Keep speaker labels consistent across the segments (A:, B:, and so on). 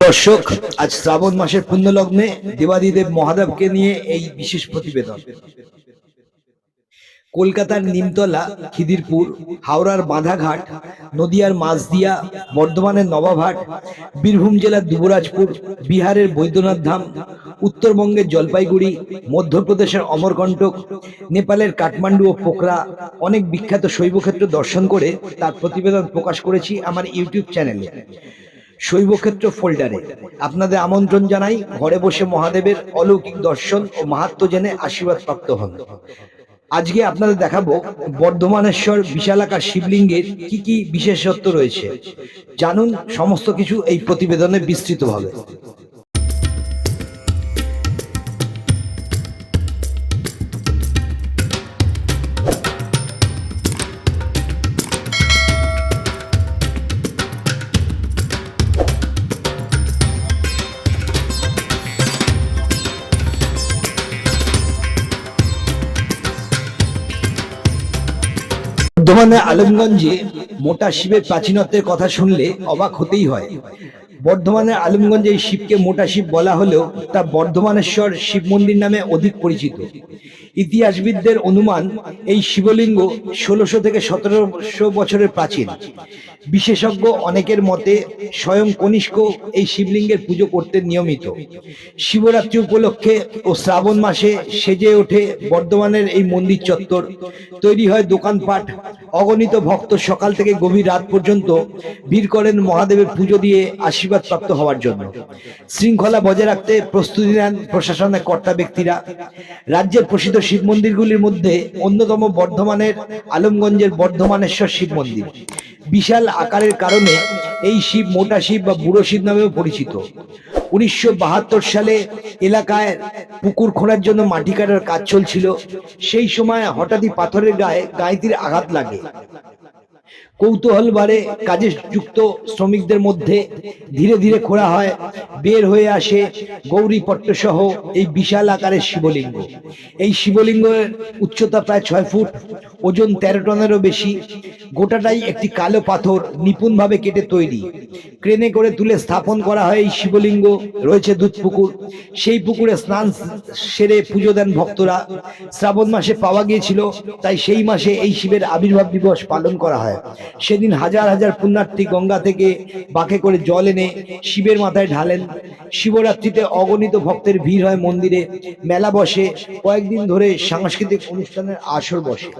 A: দর্শক, আজ শ্রাবণ মাসের পুণ্যলগ্নে দেবাদিদেব মহাদেবকে নিয়ে এই বিশেষ প্রতিবেদন। কলকাতার নিমতলা, খিদিরপুর, হাওড়ার বাঁধাঘাট, নদিয়ার মাঝদিয়া, বর্ধমানের নবাবহাট, বীরভূম জেলার দুবরাজপুর, বিহারের বৈদ্যনাথ ধাম, উত্তরবঙ্গের জলপাইগুড়ি, মধ্যপ্রদেশের অমরকণ্টক, নেপালের কাঠমান্ডু ও পোখরা অনেক বিখ্যাত শৈবক্ষেত্র দর্শন করে তার প্রতিবেদন প্রকাশ করেছি আমার ইউটিউব চ্যানেলে শৈবক্ষেত্র ফোল্ডারে। আপনাদের আমন্ত্রণ জানাই, ঘরে বসে মহাদেবের অলৌকিক দর্শন ও মাহাত্ম্য জেনে আশীর্বাদ প্রাপ্ত হন। আজকে আপনাদের দেখাবো বর্ধমানেশ্বর বিশালাকার শিবলিঙ্গের কি কি বিশেষত্ব রয়েছে। জানুন সমস্ত কিছু এই প্রতিবেদনে বিস্তৃতভাবে। বর্ধমানের আলমগঞ্জে মোটা শিবের প্রাচীনত্বের কথা শুনলে অবাক হতেই হয়। বর্ধমানের আলমগঞ্জে এই শিবকে মোটা শিব বলা হলেও তা বর্ধমানেশ্বর শিব মন্দির নামে অধিক পরিচিত। ইতিহাসবিদদের অনুমান এই শিবলিঙ্গ 1600 থেকে 1700 বছরের প্রাচীন। বিশেষজ্ঞ অনেকের মতে স্বয়ং কনিষ্ক এই শিবলিঙ্গের পুজো করতে নিয়মিত। শিবরাত্রি উপলক্ষে ও শ্রাবণ মাসে সেজে ওঠে বর্ধমানের এই মন্দির চত্বর। তৈরি হয় দোকানপাট। অগণিত ভক্ত সকাল থেকে গভীর রাত পর্যন্ত ভিড় করেন মহাদেবের পুজো দিয়ে আশীর্বাদ প্রাপ্ত হওয়ার জন্য। শৃঙ্খলা বজায় রাখতে প্রস্তুতি নেন প্রশাসনের কর্তা ব্যক্তিরা। রাজ্যের প্রসিদ্ধ শিব মন্দিরগুলির মধ্যে অন্যতম বর্ধমানের আলমগঞ্জের বর্ধমানেশ্বর শিব মন্দির। বিশাল আকারের কারণে এই শিব মোটা শিব বা বুড়ো শিব নামেও পরিচিত। 1972 সালে এলাকায় পুকুর খোঁড়ার জন্য মাটি কাটার কাজ চলছিল। সেই সময় হঠাৎই পাথরের গায়ে গাঁইতির আঘাত লাগে। কৌতূহল বাড়ে কাজে যুক্ত শ্রমিকদের মধ্যে। ধীরে ধীরে খোঁড়া হয়, বের হয়ে আসে গৌরীপট্ট সহ এই বিশাল আকারের শিবলিঙ্গ। এই শিবলিঙ্গের উচ্চতা প্রায় 6 ফুট, ওজন 13 টনেরও বেশি। গোটাটাই একটি কালো পাথর নিপুণভাবে কেটে তৈরি। ক্রেনে করে তুলে স্থাপন করা হয় এই শিবলিঙ্গ। রয়েছে দুধ পুকুর, সেই পুকুরে স্নান সেরে পুজো দেন ভক্তরা। শ্রাবণ মাসে পাওয়া গিয়েছিল, তাই সেই মাসে এই শিবের আবির্ভাব দিবস পালন করা হয়। সেদিন হাজার হাজার পুণ্যার্থী গঙ্গা থেকে বাঁকে করে জল এনে শিবের মাথায় ঢালেন। শিবরাত্রিতে অগণিত ভক্তের ভিড় হয় মন্দিরে। মেলা বসে, কয়েকদিন ধরে সাংস্কৃতিক অনুষ্ঠানের আসর বসে।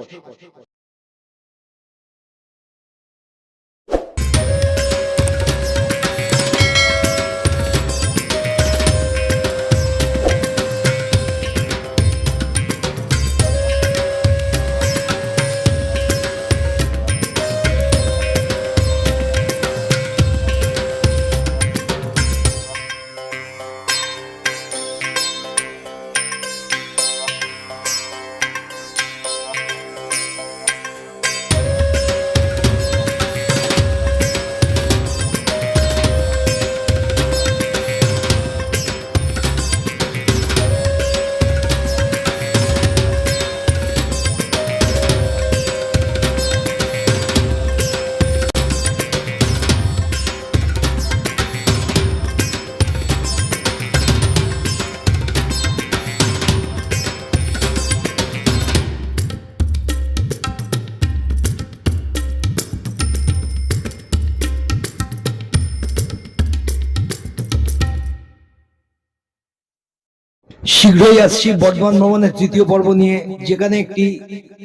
A: শীঘ্রই আসছি বর্ধমান ভ্রমণের তৃতীয় পর্ব নিয়ে, যেখানে একটি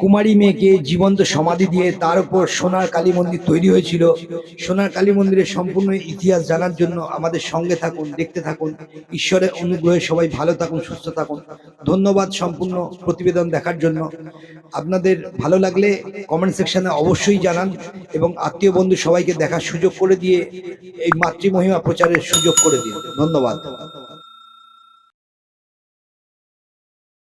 A: কুমারী মেয়েকে জীবন্ত সমাধি দিয়ে তার উপর সোনার কালী মন্দির তৈরি হয়েছিল। সোনার কালী মন্দিরের সম্পূর্ণ ইতিহাস জানার জন্য আমাদের সঙ্গে থাকুন, দেখতে থাকুন। ঈশ্বরের অনুগ্রহে সবাই ভালো থাকুন, সুস্থ থাকুন। ধন্যবাদ সম্পূর্ণ প্রতিবেদন দেখার জন্য। আপনাদের ভালো লাগলে কমেন্ট সেকশনে অবশ্যই জানান এবং আত্মীয় বন্ধু সবাইকে দেখার সুযোগ করে দিয়ে এই মাতৃমহিমা প্রচারের সুযোগ করে দিন। ধন্যবাদ।